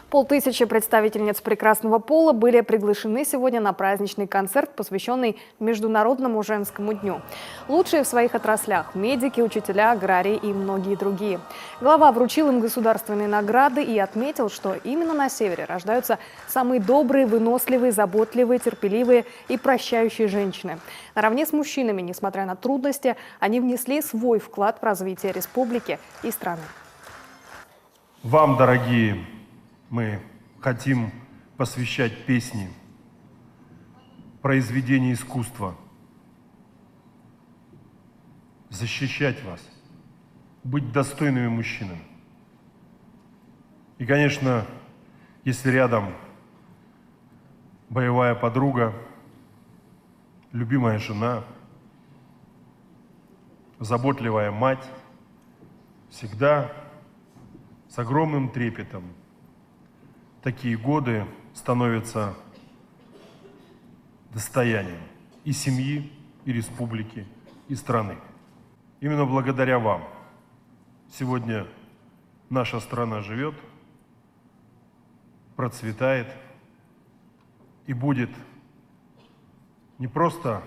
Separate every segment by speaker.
Speaker 1: 500 представительниц прекрасного пола были приглашены сегодня на праздничный концерт, посвященный Международному женскому дню. Лучшие в своих отраслях – медики, учителя, аграрии и многие другие. Глава вручил им государственные награды и отметил, что именно на севере рождаются самые добрые, выносливые, заботливые, терпеливые и прощающие женщины. Наравне с мужчинами, несмотря на трудности, они внесли свой вклад в развитие республики и страны.
Speaker 2: Вам, дорогие, мы хотим посвящать песни, произведения искусства, защищать вас, быть достойными мужчинами. И, конечно, если рядом боевая подруга, любимая жена, заботливая мать, всегда с огромным трепетом такие годы становятся достоянием и семьи, и республики, и страны. Именно благодаря вам сегодня наша страна живет, процветает и будет не просто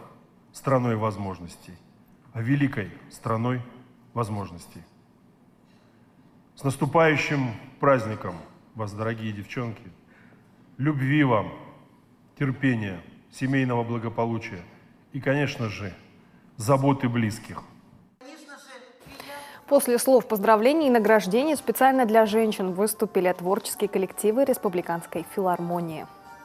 Speaker 2: страной возможностей, а великой страной возможностей. С наступающим праздником вас, дорогие девчонки! Любви вам, терпения, семейного благополучия и, конечно же, заботы близких.
Speaker 1: После слов поздравлений и награждений специально для женщин выступили творческие коллективы Республиканской филармонии.